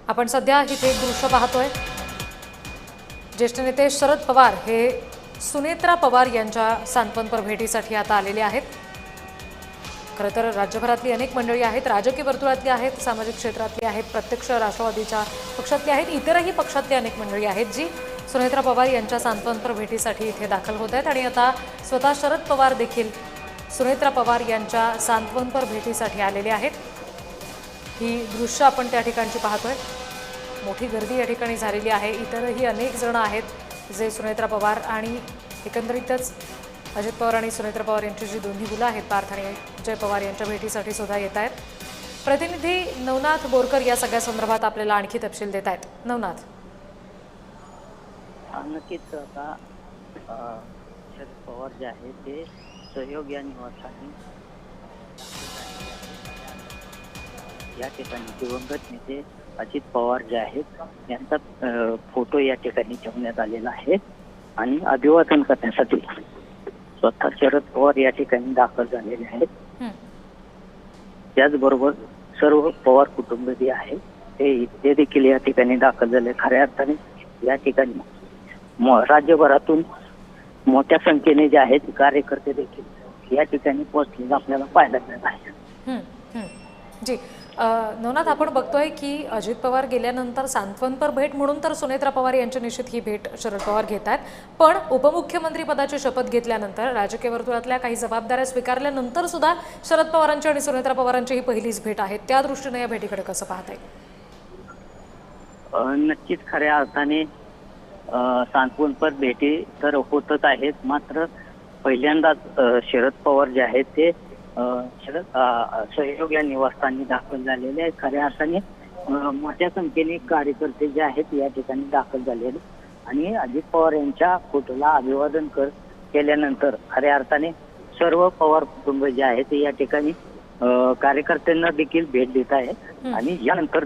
आपण सध्या इथे एक दृश्य पाहतोय। ज्येष्ठ नेते शरद पवार हे सुनेत्रा पवार यांच्या सांत्वनपर भेटीसाठी आता आलेले आहेत। खरं तर राज्यभरातली अनेक मंडळी आहेत, राजकीय वर्तुळातली आहेत, सामाजिक क्षेत्रातली आहेत, प्रत्यक्ष राष्ट्रवादीच्या पक्षातली आहेत, इतरही पक्षातली अनेक मंडळी आहेत जी सुनेत्रा पवार यांच्या सांत्वनपर भेटीसाठी इथे दाखल होत आहेत। आणि आता स्वतः शरद पवार देखील सुनेत्रा पवार यांच्या सांत्वनपर भेटीसाठी आलेले आहेत। ही दृश्य आपण त्या ठिकाणची पाहतोय। मोठी गर्दी या ठिकाणी झालेली आहे। इतरही अनेक जण आहेत जे सुनेत्रा पवार आणि एकंदरीतच अजित पवार आणि सुनेत्रा पवार यांची जी दोन्ही मुलं आहेत पार्थ आणि जय पवार यांच्या भेटीसाठी सुद्धा येत आहेत। प्रतिनिधी नवनाथ बोरकर या सगळ्या संदर्भात आपल्याला आणखी तपशील देत आहेत। नवनाथ, नक्कीच आता शरद पवार जे आहे ते सहयोग या निवासाने या ठिकाणी दिवंगत नेते अजित पवार जे आहेत यांचा फोटो या ठिकाणी ठेवण्यात आलेला आहे आणि अभिवादन करण्यासाठी स्वतः शरद पवार या ठिकाणी दाखल झालेले आहेत। त्याचबरोबर सर्व पवार कुटुंब जे आहे ते देखील या ठिकाणी दाखल झाले। खऱ्या अर्थाने या ठिकाणी राज्यभरातून मोठ्या संख्येने जे आहेत कार्यकर्ते देखील या ठिकाणी पोहोचलेले आपल्याला पाहायला मिळत आहे। जी नवनाथ, आपण बघतोय की अजित पवार गेल्यानंतर सांत्वनपर भेट म्हणून तर सुनेत्रा पवार यांची निश्चित ही भेट शरद पवार घेत आहेत, पण उपमुख्यमंत्री पदाची शपथ घेतल्यानंतर राजकीय वर्तुळातल्या काही जबाबदाऱ्या स्वीकारल्यानंतर सुद्धा शरद पवारांची आणि सुनेत्रा पवारांची ही पहिलीच भेट आहे। त्या दृष्टीने या भेटीकडे कसं पाहताय? नक्कीच खऱ्या अर्थाने सांत्वनपर भेटी तर होतच आहेत, मात्र पहिल्यांदाच शरद पवार जे आहेत ते सहयोग या निवासस्थानी दाखल झालेले आहेत। खऱ्या अर्थाने मोठ्या संख्येने कार्यकर्ते जे आहेत या ठिकाणी दाखल झालेले आणि अजित पवार यांच्या फोटोला अभिवादन केल्यानंतर खऱ्या अर्थाने सर्व पवार कुटुंब जे आहेत ते या ठिकाणी कार्यकर्त्यांना देखील भेट देत आहेत। आणि यानंतर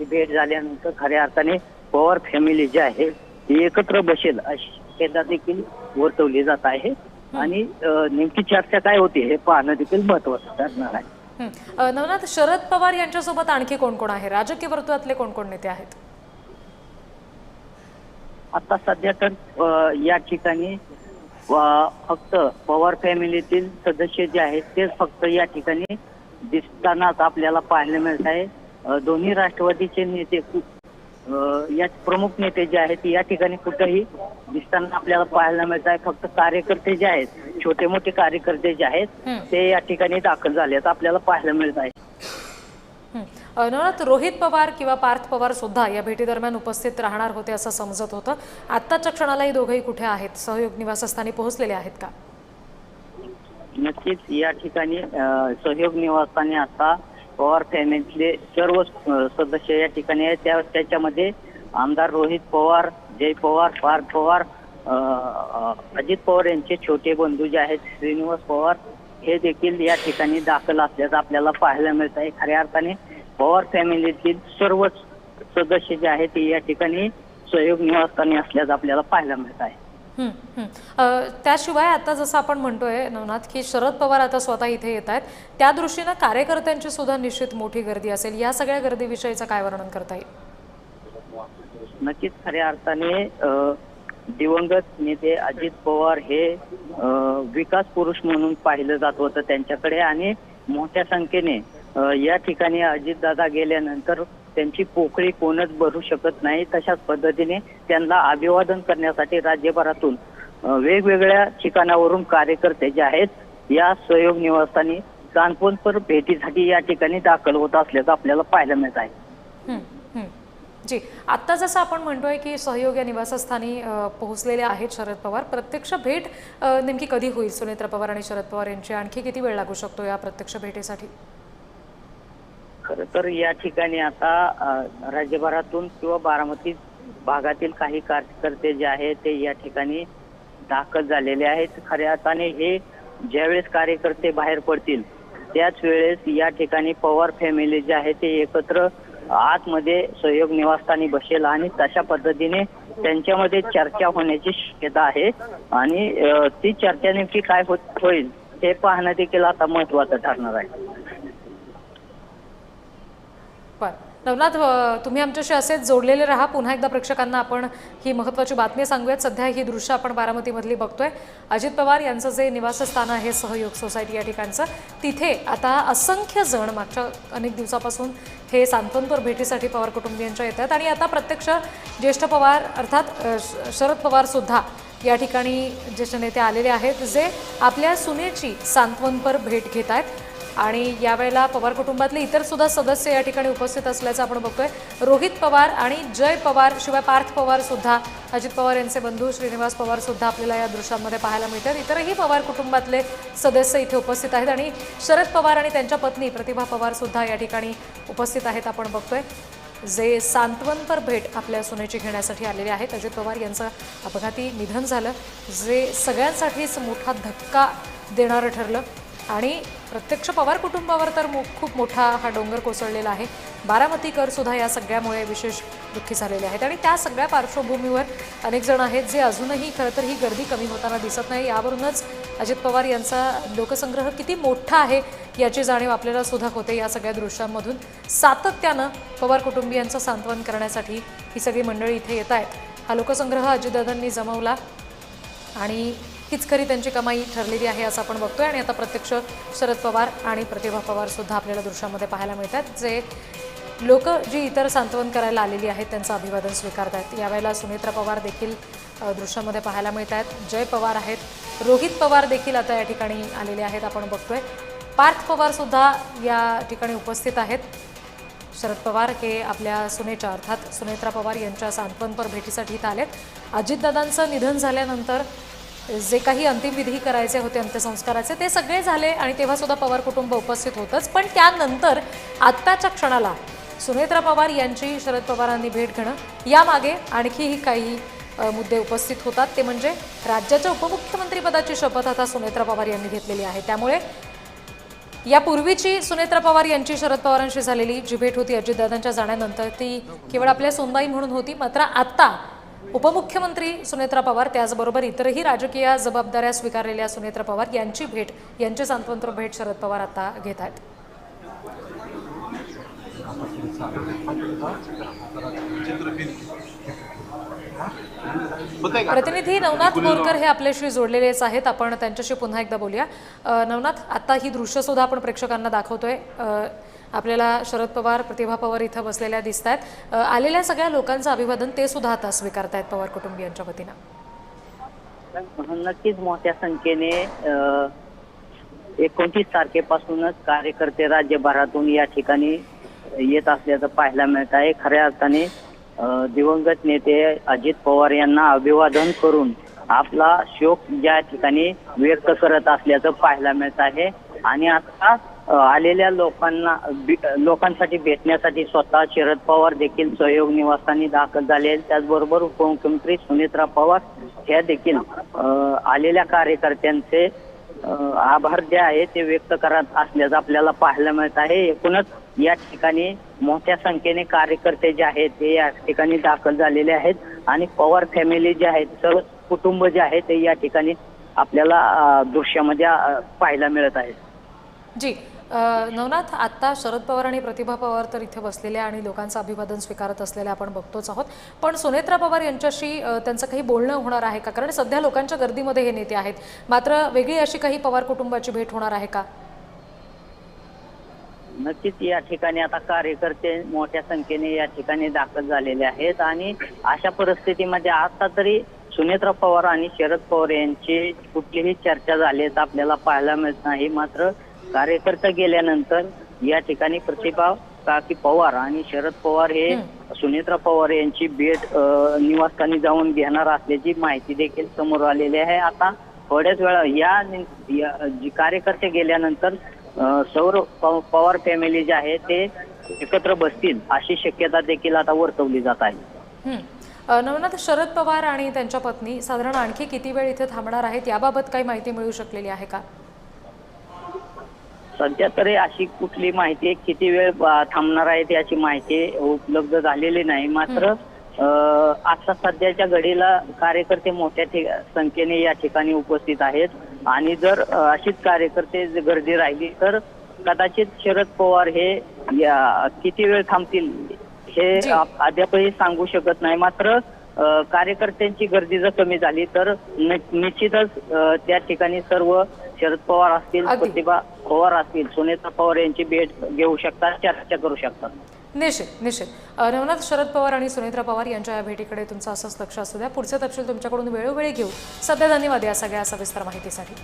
भेट झाल्यानंतर खऱ्या अर्थाने पवार फॅमिली जे आहे ती एकत्र बसेल अशी शक्यता देखील वर्तवली जात आहे आणि नेमकी चर्चा काय होती हे पाहणं देखील महत्त्वाचं ठरणार आहे। नवनाथ, शरद पवार यांच्यासोबत आणखी कोण कोण आहे? राजकीय वर्तुळातले कोण कोण नेते आहेत? आता सध्या तर या ठिकाणी फक्त पवार फॅमिलीतील सदस्य जे आहेत ते फक्त या ठिकाणी दिसतानाच आपल्याला पाहायला मिळत आहे। दोन्ही राष्ट्रवादीचे नेते या प्रमुख नेते जे आहेत या ठिकाणी कुठेही दिसताना आपल्याला पाहायला मिळत आहे। फक्त कार्यकर्ते जे आहेत, छोटे मोठे कार्यकर्ते जे आहेत ते या ठिकाणी दाखल झालेत आपल्याला पाहायला मिळत आहे। नवनाथ, रोहित पवार किंवा पार्थ पवार सुद्धा या भेटी दरम्यान उपस्थित राहणार होते असं समजत होतं। आत्ताच्या क्षणाला ही दोघंही कुठे आहेत? सहयोग निवासस्थानी पोहोचलेले आहेत का? नक्कीच या ठिकाणी सहयोग निवासस्थानी आता पवार फॅमिलीतले सर्व सदस्य या ठिकाणी आहेत। त्याच्यामध्ये आमदार रोहित पवार, जय पवार, पार्थ पवार, अजित पवार यांचे छोटे बंधू जे आहेत श्रीनिवास पवार हे देखील या ठिकाणी दाखल असल्याचं आपल्याला पाहायला मिळत आहे। खऱ्या अर्थाने पवार फॅमिलीतील सर्व सदस्य जे आहेत ते या ठिकाणी सहयोग निवासस्थानी असल्याचं आपल्याला पाहायला मिळत आहे। त्याशिवाय आता जसं आपण म्हणतोय नवनाथ की शरद पवार आता स्वतः इथे येत आहेत, त्या दृष्टीनं कार्यकर्त्यांची सुद्धा निश्चित मोठी गर्दी असेल। या सगळ्या गर्दीविषयीचं काय वर्णन करता येईल? नक्कीच खऱ्या अर्थाने दिवंगत नेते अजित पवार हे विकास पुरुष म्हणून पाहिलं जात होतं त्यांच्याकडे आणि मोठ्या संख्येने या ठिकाणी अजितदादा गेल्यानंतर त्यांची पोकळी कोणच भरू शकत नाही। तशाच पद्धतीने त्यांना अभिवादन करण्यासाठी राज्यभरातून वेगवेगळ्या ठिकाणावरून कार्यकर्ते जे आहेत या सहयोग निवासस्थानी सांत्वनपर भेटीसाठी या ठिकाणी दाखल होत असल्याचं आपल्याला पाहायला मिळत आहे। जी, आता जसं आपण म्हणतोय की सहयोग या निवासस्थानी पोहोचलेले आहेत शरद पवार, प्रत्यक्ष भेट नेमकी कधी होईल सुनेत्रा पवार आणि शरद पवार यांची? आणखी किती वेळ लागू शकतो या प्रत्यक्ष भेटीसाठी? खरं तर या ठिकाणी आता राज्यभरातून किंवा बारामती भागातील काही कार्यकर्ते जे आहेत ते या ठिकाणी दाखल झालेले आहेत। खऱ्या अर्थाने हे ज्यावेळेस कार्यकर्ते बाहेर पडतील त्याच वेळेस या ठिकाणी पवार फॅमिली जे आहे ते एकत्र आतमध्ये सहयोग निवासस्थानी बसेल आणि तशा पद्धतीने त्यांच्यामध्ये चर्चा होण्याची शक्यता आहे आणि ती चर्चा नेमकी काय होईल हे पाहणं देखील आता महत्त्वाचं ठरणार आहे। नवनाथ, तुम्ही आमच्याशी असेच जोडलेले राहा. पुन्हा एकदा प्रेक्षकांना आपण ही महत्त्वाची बातमी सांगूयात. सध्या ही दृश्य आपण बारामतीमधली बघतोय. अजित पवार यांचं जे निवासस्थान आहे सहयोग सोसायटी या ठिकाणचं, तिथे आता असंख्य जण मागच्या अनेक दिवसापासून हे सांत्वनपर भेटीसाठी पवार कुटुंबियांच्या येतात आणि आता प्रत्यक्ष ज्येष्ठ पवार अर्थात शरद पवार सुद्धा या ठिकाणी ज्येष्ठ नेते आलेले आहेत, जे आपल्या सुनेची सांत्वनपर भेट घेत आहेत. आणि यावेळेला पवार कुटुंबातले इतर सुद्धा सदस्य या ठिकाणी उपस्थित असल्याचं आपण बघतोय. रोहित पवार आणि जय पवार शिवाय पार्थ पवार सुद्धा, अजित पवार यांचे बंधू श्रीनिवास पवार सुद्धा आपल्याला या दृश्यांमध्ये पाहायला मिळतात. इतरही पवार कुटुंबातले सदस्य इथे उपस्थित आहेत आणि शरद पवार आणि त्यांच्या पत्नी प्रतिभा पवार सुद्धा या ठिकाणी उपस्थित आहेत. आपण बघतोय जे सांत्वनपर भेट आपल्या सुनेची घेण्यासाठी आलेले आहेत. अजित पवार यांचं अपघाती निधन झालं, जे सगळ्यांसाठीच मोठा धक्का देणारं ठरलं आणि प्रत्यक्ष पवार कुटुंबावर तर खूप मोठा हा डोंगर कोसळलेला आहे. बारामतीकर सुद्धा या सगळ्यामुळे विशेष दुःखी झालेले आहेत आणि त्या सगळ्या पार्श्वभूमीवर अनेक जण आहेत जे अजूनही खरं तर ही गर्दी कमी होताना दिसत नाही. यावरूनच अजित पवार यांचा लोकसंग्रह किती मोठा आहे याची जाणीव आपल्याला सुद्धा होते. या सगळ्या दृश्यांमधून सातत्यानं पवार कुटुंबियांचं सांत्वन करण्यासाठी ही सगळी मंडळी इथे येत आहेत. हा लोकसंग्रह अजितदादांनी जमवला आणि हीच खरी त्यांची कमाई ठरलेली आहे असं आपण बघतोय. आणि आता प्रत्यक्ष शरद पवार आणि प्रतिभा पवार सुद्धा आपल्याला दृश्यामध्ये पाहायला मिळतात, जे लोक जी इतर सांत्वन करायला आलेली आहेत त्यांचं अभिवादन स्वीकारत आहेत. यावेळेला सुनेत्रा पवार देखील दृश्यामध्ये पाहायला मिळत आहेत. जय पवार आहेत, रोहित पवार देखील आता या ठिकाणी आलेले आहेत. आपण बघतोय पार्थ पवार सुद्धा या ठिकाणी उपस्थित आहेत. शरद पवार हे आपल्या सुनेच्या अर्थात सुनेत्रा पवार यांच्या सांत्वनपर भेटीसाठी इथं आलेत. अजितदादांचं निधन झाल्यानंतर जे काही अंतिम विधी करायचे होते अंत्यसंस्काराचे ते सगळे झाले आणि तेव्हा सुद्धा पवार कुटुंब उपस्थित होतंच. पण त्यानंतर आत्ताच्या क्षणाला सुनेत्रा पवार यांची शरद पवारांनी भेट घेणं, यामागे आणखीही काही मुद्दे उपस्थित होतात. ते म्हणजे राज्याच्या उपमुख्यमंत्रीपदाची शपथ आता सुनेत्रा पवार यांनी घेतलेली आहे. त्यामुळे यापूर्वीची सुनेत्रा पवार यांची शरद पवारांशी झालेली जी भेट होती अजितदादांच्या जाण्यानंतर, ती केवळ आपल्या सुनबाई म्हणून होती. मात्र आता उपमुख्यमंत्री सुनेत्रा पवार त्याचबरोबर इतरही राजकीय जबाबदाऱ्या स्वीकारलेल्या सुनेत्रा पवार यांची भेट, यांची सांत्वनपर भेट शरद पवार आता घेत आहेत. प्रतिनिधी नवनाथ बोरकर हे आपल्याशी जोडलेलेच आहेत. आपण त्यांच्याशी पुन्हा एकदा बोलूया. नवनाथ, आता ही दृश्य सुद्धा आपण प्रेक्षकांना दाखवतोय. आपल्याला शरद पवार प्रतिभा पवार इथं बसलेल्या दिसत आहेत. आलेल्या सगळ्या लोकांचं अभिवादन ते सुद्धा आता स्वीकारतायत पवार कुटुंबियांच्या वतीनं. नक्कीच मोठ्या संख्येने 29 तारखेपासूनच कार्यकर्ते राज्यभरातून या ठिकाणी येत असल्याचं पाहायला मिळत आहे. खऱ्या अर्थाने दिवंगत नेते अजित पवार यांना अभिवादन करून आपला शोक ज्या ठिकाणी व्यक्त करत असल्याचं पाहायला मिळत आहे. आणि आता आलेल्या लोकांसाठी भेटण्यासाठी स्वतः शरद पवार देखील सहयोग निवासस्थानी दाखल झाले. त्याचबरोबर उपमुख्यमंत्री सुनेत्रा पवार ह्या देखील आलेल्या कार्यकर्त्यांचे आभार जे आहे ते व्यक्त करत असल्याचं आपल्याला पाहायला मिळत आहे. एकूणच या ठिकाणी मोठ्या संख्येने कार्यकर्ते जे आहेत ते या ठिकाणी दाखल झालेले आहेत आणि पवार फॅमिली जे आहेत, सर्व कुटुंब जे आहे ते या ठिकाणी आपल्याला दृश्यामध्ये पाहायला मिळत आहेत. जी नवनाथ, आता शरद पवार आणि प्रतिभा पवार तर इथे बसलेल्या आणि लोकांचं अभिवादन स्वीकारत असलेल्या आपण बघतोच आहोत. पण सुनेत्रा पवार यांच्याशी त्यांचं काही बोलणं होणार आहे का? कारण सध्या लोकांच्या गर्दीमध्ये हे नेते आहेत, मात्र वेगळी अशी काही पवार कुटुंबाची भेट होणार आहे का? नक्कीच या ठिकाणी आता कार्यकर्ते मोठ्या संख्येने या ठिकाणी दाखल झालेले आहेत आणि अशा परिस्थितीमध्ये आता तरी सुनेत्रा पवार आणि शरद पवार यांची कुठलीही चर्चा झाली आपल्याला पाहायला मिळत नाही. मात्र कार्यकर्ते गेल्यानंतर या ठिकाणी प्रतिभा काकी पवार आणि शरद पवार हे सुनेत्रा पवार यांची भेट निवासस्थानी जाऊन घेणार असल्याची माहिती देखील समोर आलेली आहे. आता थोड्याच वेळा या कार्यकर्ते गेल्यानंतर सर्व पवार फॅमिली जे आहे ते एकत्र बसतील अशी शक्यता देखील आता वर्तवली जात आहे. नवनाथ, शरद पवार आणि त्यांच्या पत्नी साधारण आणखी किती वेळ इथे थांबणार आहेत याबाबत काही माहिती मिळू शकलेली आहे का? सध्या तरी अशी कुठली माहिती किती वेळ थांबणार आहे याची माहिती उपलब्ध झालेली नाही. मात्र आता सध्याच्या घडीला कार्यकर्ते मोठ्या संख्येने या ठिकाणी उपस्थित आहेत आणि जर अशीच कार्यकर्ते गर्दी राहिली तर कदाचित शरद पवार हे किती वेळ थांबतील हे जी. अद्यापही सांगू शकत नाही. मात्र कार्यकर्त्यांची गर्दी जर कमी झाली तर निश्चितच त्या ठिकाणी सर्व शरद पवार असतील, अगदी. प्रतिभा पवार असतील, सुनेत्रा पवार यांची भेट घेऊ शकतात, चर्चा करू शकतात. निश्चित. नवनाथ, शरद पवार आणि सुनेत्रा पवार यांच्या या भेटीकडे तुमचं असंच लक्ष असू द्या. पुढचे तपशील तुमच्याकडून वेळोवेळी घेऊ. सध्या धन्यवाद या सगळ्या सविस्तर माहितीसाठी.